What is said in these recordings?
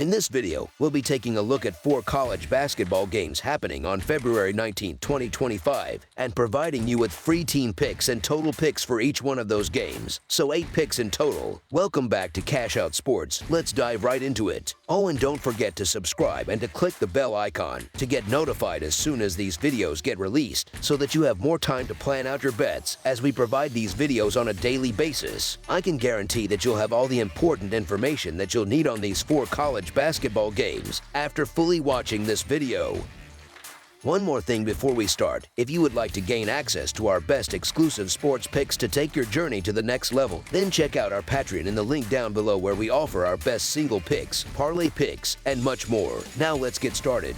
In this video, we'll be taking a look at 4 college basketball games happening on February 19, 2025, and providing you with free team picks and total picks for each one of those games, so 8 picks in total. Welcome back to Cash Out Sports. Let's dive right into it. Oh, and don't forget to subscribe and to click the bell icon to get notified as soon as these videos get released, so that you have more time to plan out your bets as we provide these videos on a daily basis. I can guarantee that you'll have all the important information that you'll need on these 4 college basketball games after fully watching this video. One more thing before we start. If you would like to gain access to our best exclusive sports picks to take your journey to the next level, then check out our Patreon in the link down below, where we offer our best single picks, parlay picks, and much more. Now let's get started.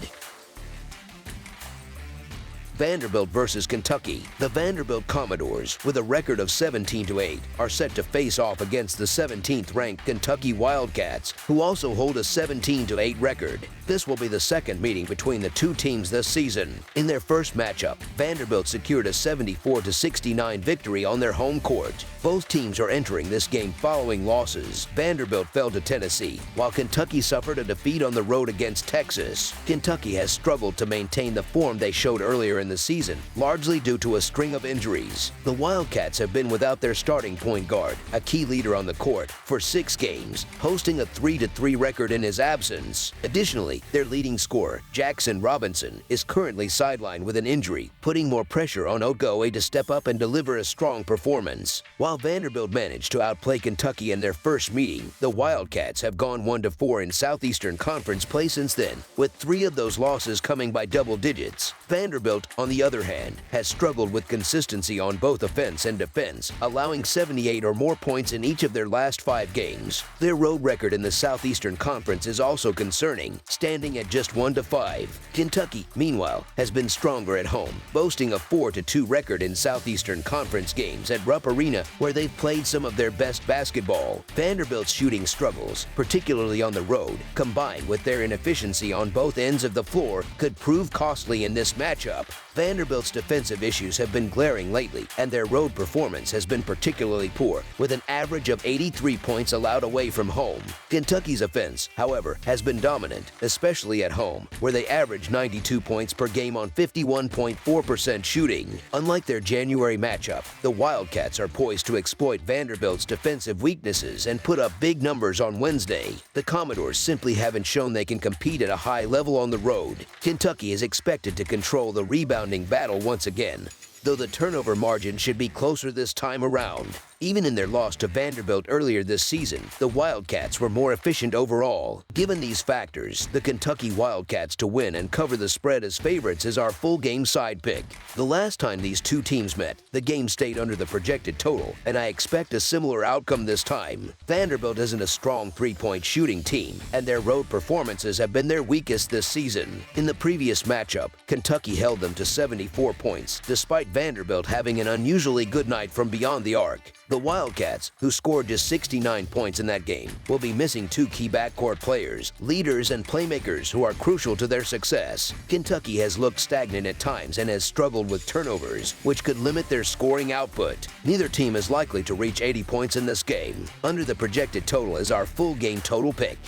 Vanderbilt versus Kentucky. The Vanderbilt Commodores, with a record of 17-8, are set to face off against the 17th-ranked Kentucky Wildcats, who also hold a 17-8 record. This will be the second meeting between the two teams this season. In their first matchup, Vanderbilt secured a 74-69 victory on their home court. Both teams are entering this game following losses. Vanderbilt fell to Tennessee, while Kentucky suffered a defeat on the road against Texas. Kentucky has struggled to maintain the form they showed earlier in the season, largely due to a string of injuries. The Wildcats have been without their starting point guard, a key leader on the court, for 6 games, posting a 3-3 record in his absence. Additionally, their leading scorer, Jackson Robinson, is currently sidelined with an injury, putting more pressure on Okoye to step up and deliver a strong performance. While Vanderbilt managed to outplay Kentucky in their first meeting, the Wildcats have gone 1-4 in Southeastern Conference play since then, with 3 of those losses coming by double digits. Vanderbilt, on the other hand, has struggled with consistency on both offense and defense, allowing 78 or more points in each of their last 5 games. Their road record in the Southeastern Conference is also concerning, standing at just 1-5. Kentucky, meanwhile, has been stronger at home, boasting a 4-2 record in Southeastern Conference games at Rupp Arena, where they've played some of their best basketball. Vanderbilt's shooting struggles, particularly on the road, combined with their inefficiency on both ends of the floor, could prove costly in this matchup. Vanderbilt's defensive issues have been glaring lately, and their road performance has been particularly poor, with an average of 83 points allowed away from home. Kentucky's offense, however, has been dominant, especially at home, where they average 92 points per game on 51.4% shooting. Unlike their January matchup, the Wildcats are poised to exploit Vanderbilt's defensive weaknesses and put up big numbers on Wednesday. The Commodores simply haven't shown they can compete at a high level on the road. Kentucky is expected to control the rebounding battle once again, though the turnover margin should be closer this time around. Even in their loss to Vanderbilt earlier this season, the Wildcats were more efficient overall. Given these factors, the Kentucky Wildcats to win and cover the spread as favorites is our full game side pick. The last time these two teams met, the game stayed under the projected total, and I expect a similar outcome this time. Vanderbilt isn't a strong 3-point shooting team, and their road performances have been their weakest this season. In the previous matchup, Kentucky held them to 74 points, despite Vanderbilt having an unusually good night from beyond the arc. The Wildcats, who scored just 69 points in that game, will be missing 2 key backcourt players, leaders and playmakers who are crucial to their success. Kentucky has looked stagnant at times and has struggled with turnovers, which could limit their scoring output. Neither team is likely to reach 80 points in this game. Under the projected total is our full game total pick.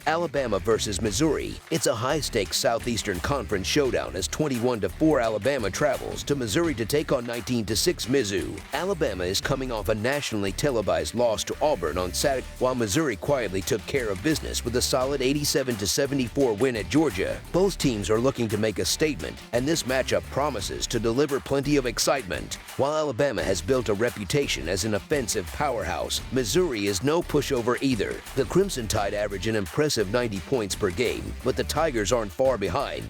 Alabama versus Missouri. It's a high-stakes Southeastern Conference showdown as 21-4 Alabama travels to Missouri to take on 19-6 Mizzou. Alabama is coming off a nationally televised loss to Auburn on Saturday, while Missouri quietly took care of business with a solid 87-74 win at Georgia. Both teams are looking to make a statement, and this matchup promises to deliver plenty of excitement. While Alabama has built a reputation as an offensive powerhouse, Missouri is no pushover either. The Crimson Tide average an impressive 90 points per game, but the Tigers aren't far behind,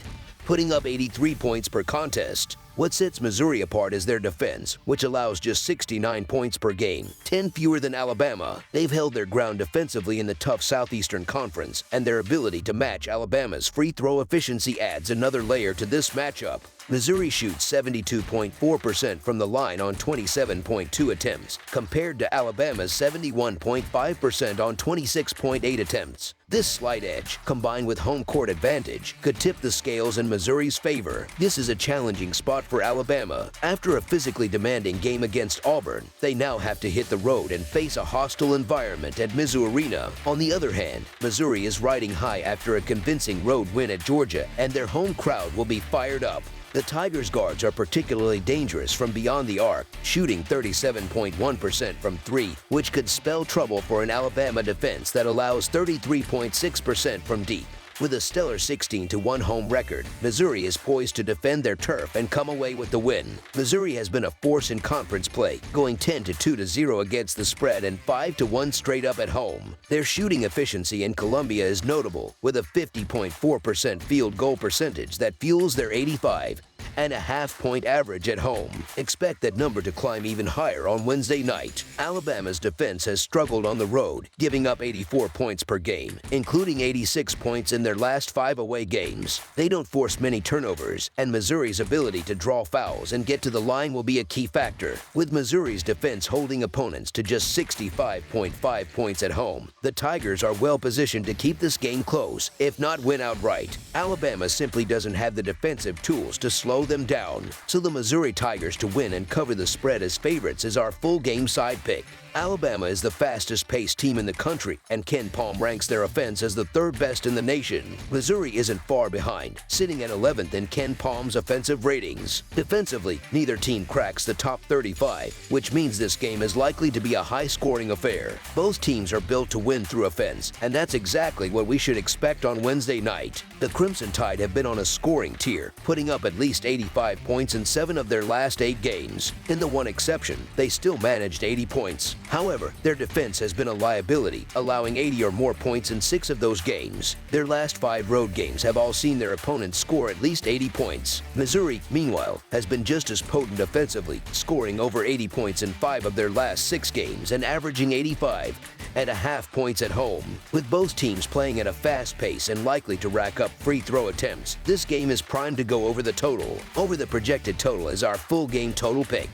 putting up 83 points per contest. What sets Missouri apart is their defense, which allows just 69 points per game, 10 fewer than Alabama. They've held their ground defensively in the tough Southeastern Conference, and their ability to match Alabama's free throw efficiency adds another layer to this matchup. Missouri shoots 72.4% from the line on 27.2 attempts, compared to Alabama's 71.5% on 26.8 attempts. This slight edge, combined with home court advantage, could tip the scales in Missouri's favor. This is a challenging spot for Alabama. After a physically demanding game against Auburn, they now have to hit the road and face a hostile environment at Mizzou Arena. On the other hand, Missouri is riding high after a convincing road win at Georgia, and their home crowd will be fired up. The Tigers' guards are particularly dangerous from beyond the arc, shooting 37.1% from three, which could spell trouble for an Alabama defense that allows 33.6% from deep. With a stellar 16-1 home record, Missouri is poised to defend their turf and come away with the win. Missouri has been a force in conference play, going 10-2-0 against the spread and 5-1 straight up at home. Their shooting efficiency in Columbia is notable, with a 50.4% field goal percentage that fuels their 85.5-point average at home. Expect that number to climb even higher on Wednesday night. Alabama's defense has struggled on the road, giving up 84 points per game, including 86 points in their last 5 away games. They don't force many turnovers, and Missouri's ability to draw fouls and get to the line will be a key factor. With Missouri's defense holding opponents to just 65.5 points at home, the Tigers are well positioned to keep this game close, if not win outright. Alabama simply doesn't have the defensive tools to slow them down, so the Missouri Tigers to win and cover the spread as favorites is our full game side pick. Alabama is the fastest-paced team in the country, and Ken Palm ranks their offense as the third best in the nation. Missouri isn't far behind, sitting at 11th in Ken Palm's offensive ratings. Defensively, neither team cracks the top 35, which means this game is likely to be a high-scoring affair. Both teams are built to win through offense, and that's exactly what we should expect on Wednesday night. The Crimson Tide have been on a scoring tier, putting up at least 85 points in 7 of their last 8 games. In the one exception, they still managed 80 points. However, their defense has been a liability, allowing 80 or more points in 6 of those games. Their last 5 road games have all seen their opponents score at least 80 points. Missouri, meanwhile, has been just as potent offensively, scoring over 80 points in 5 of their last 6 games and averaging 85.5 points at home. With both teams playing at a fast pace and likely to rack up free throw attempts, this game is primed to go over the total. Over the projected total is our full game total pick.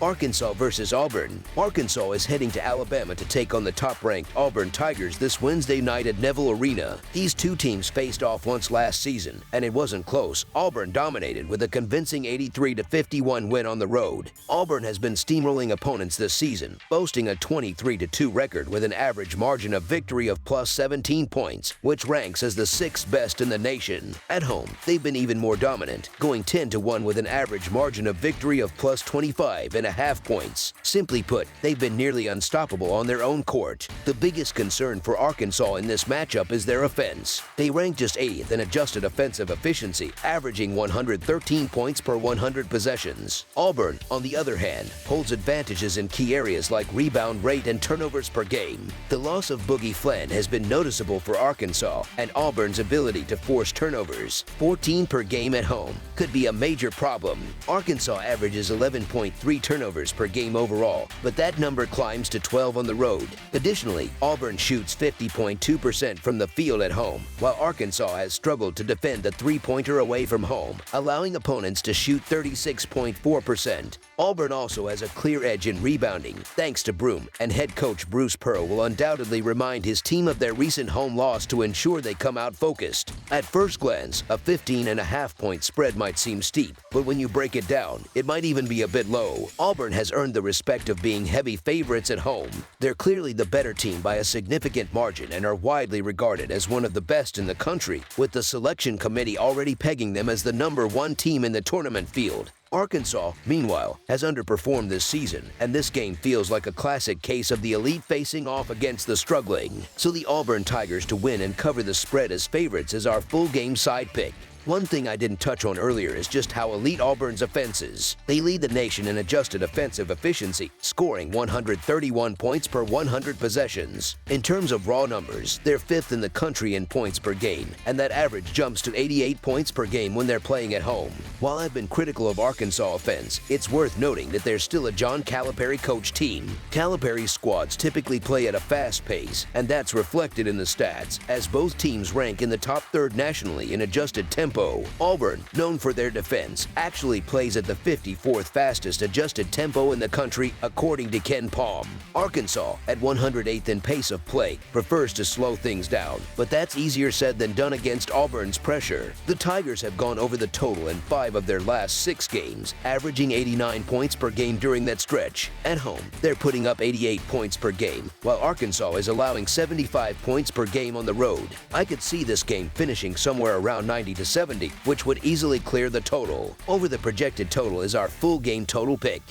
Arkansas versus Auburn. Arkansas is heading to Alabama to take on the top-ranked Auburn Tigers this Wednesday night at Neville Arena. These two teams faced off once last season, and it wasn't close. Auburn dominated with a convincing 83-51 win on the road. Auburn has been steamrolling opponents this season, boasting a 23-2 record with an average margin of victory of plus 17 points, which ranks as the 6th best in the nation. At home, they've been even more dominant, going 10-1 with an average margin of victory of plus 25.5 points. Simply put, they've been nearly unstoppable on their own court. The biggest concern for Arkansas in this matchup is their offense. They rank just 8th in adjusted offensive efficiency, averaging 113 points per 100 possessions. Auburn, on the other hand, holds advantages in key areas like rebound rate and turnovers per game. The loss of Boogie Flynn has been noticeable for Arkansas, and Auburn's ability to force turnovers, 14 per game at home, could be a major problem. Arkansas averages 11.3 turnovers per game overall, but that number climbs to 12 on the road. Additionally, Auburn shoots 50.2% from the field at home, while Arkansas has struggled to defend the three-pointer away from home, allowing opponents to shoot 36.4%. Auburn also has a clear edge in rebounding, thanks to Broome, and head coach Bruce Pearl will undoubtedly remind his team of their recent home loss to ensure they come out focused. At first glance, a 15.5-point spread might seem steep, but when you break it down, it might even be a bit low. Auburn has earned the respect of being heavy favorites at home. They're clearly the better team by a significant margin and are widely regarded as one of the best in the country, with the selection committee already pegging them as the #1 team in the tournament field. Arkansas, meanwhile, has underperformed this season, and this game feels like a classic case of the elite facing off against the struggling. So the Auburn Tigers to win and cover the spread as favorites is our full game side pick. One thing I didn't touch on earlier is just how elite Auburn's offense is. They lead the nation in adjusted offensive efficiency, scoring 131 points per 100 possessions. In terms of raw numbers, they're 5th in the country in points per game, and that average jumps to 88 points per game when they're playing at home. While I've been critical of Arkansas offense, it's worth noting that they're still a John Calipari coach team. Calipari's squads typically play at a fast pace, and that's reflected in the stats, as both teams rank in the top third nationally in adjusted tempo. Auburn, known for their defense, actually plays at the 54th fastest adjusted tempo in the country, according to Ken Palm. Arkansas, at 108th in pace of play, prefers to slow things down, but that's easier said than done against Auburn's pressure. The Tigers have gone over the total in 5 of their last 6 games, averaging 89 points per game during that stretch. At home, they're putting up 88 points per game, while Arkansas is allowing 75 points per game on the road. I could see this game finishing somewhere around 90 to 70, which would easily clear the total. Over the projected total is our full game total pick.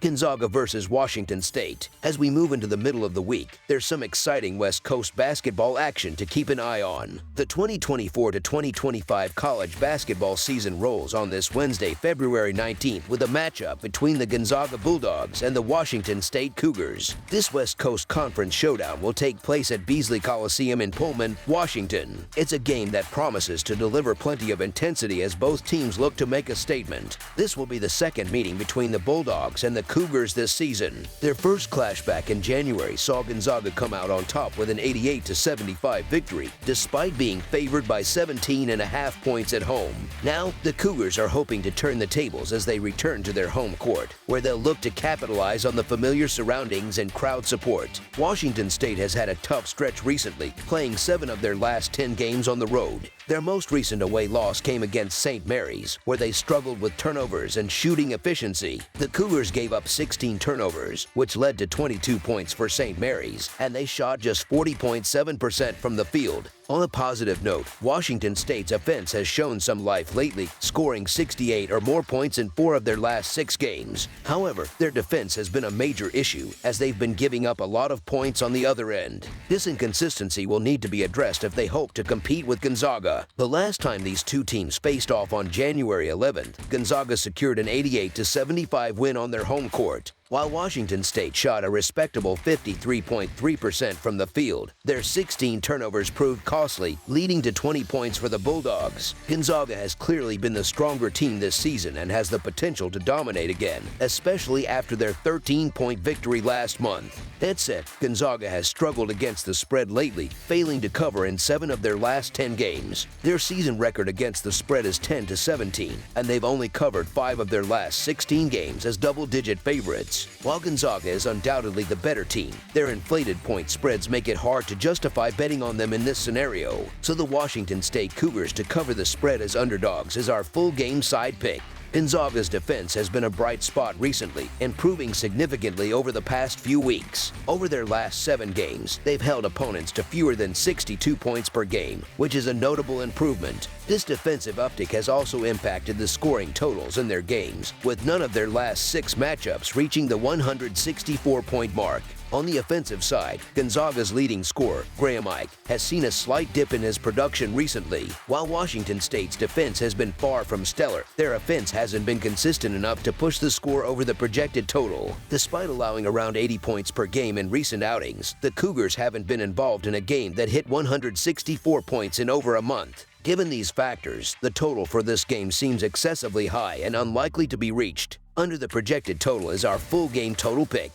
Gonzaga versus Washington State. As we move into the middle of the week, there's some exciting West Coast basketball action to keep an eye on. The 2024 to 2025 college basketball season rolls on this Wednesday, February 19th, with a matchup between the Gonzaga Bulldogs and the Washington State Cougars. This West Coast Conference showdown will take place at Beasley Coliseum in Pullman, Washington. It's a game that promises to deliver plenty of intensity as both teams look to make a statement. This will be the second meeting between the Bulldogs and the Cougars this season. Their first clash back in January saw Gonzaga come out on top with an 88-75 victory, despite being favored by 17.5 points at home. Now, the Cougars are hoping to turn the tables as they return to their home court, where they'll look to capitalize on the familiar surroundings and crowd support. Washington State has had a tough stretch recently, playing 7 of their last 10 games on the road. Their most recent away loss came against St. Mary's, where they struggled with turnovers and shooting efficiency. The Cougars gave up 16 turnovers, which led to 22 points for St. Mary's, and they shot just 40.7% from the field. On a positive note, Washington State's offense has shown some life lately, scoring 68 or more points in 4 of their last 6 games. However, their defense has been a major issue, as they've been giving up a lot of points on the other end. This inconsistency will need to be addressed if they hope to compete with Gonzaga. The last time these two teams faced off on January 11th, Gonzaga secured an 88-75 win on their home court. While Washington State shot a respectable 53.3% from the field, their 16 turnovers proved costly, leading to 20 points for the Bulldogs. Gonzaga has clearly been the stronger team this season and has the potential to dominate again, especially after their 13-point victory last month. That said, Gonzaga has struggled against the spread lately, failing to cover in 7 of their last 10 games. Their season record against the spread is 10-17, and they've only covered 5 of their last 16 games as double-digit favorites. While Gonzaga is undoubtedly the better team, their inflated point spreads make it hard to justify betting on them in this scenario. So the Washington State Cougars to cover the spread as underdogs is our full game side pick. Gonzaga's defense has been a bright spot recently, improving significantly over the past few weeks. Over their last 7 games, they've held opponents to fewer than 62 points per game, which is a notable improvement. This defensive uptick has also impacted the scoring totals in their games, with none of their last 6 matchups reaching the 164-point mark. On the offensive side, Gonzaga's leading scorer, Graham Ike, has seen a slight dip in his production recently. While Washington State's defense has been far from stellar, their offense hasn't been consistent enough to push the score over the projected total. Despite allowing around 80 points per game in recent outings, the Cougars haven't been involved in a game that hit 164 points in over a month. Given these factors, the total for this game seems excessively high and unlikely to be reached. Under the projected total is our full game total pick.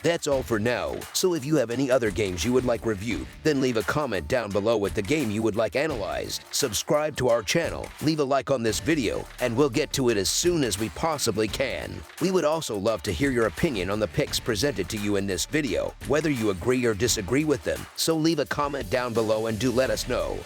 That's all for now, so if you have any other games you would like reviewed, then leave a comment down below with the game you would like analyzed. Subscribe to our channel, leave a like on this video, and we'll get to it as soon as we possibly can. We would also love to hear your opinion on the picks presented to you in this video, whether you agree or disagree with them, so leave a comment down below and do let us know.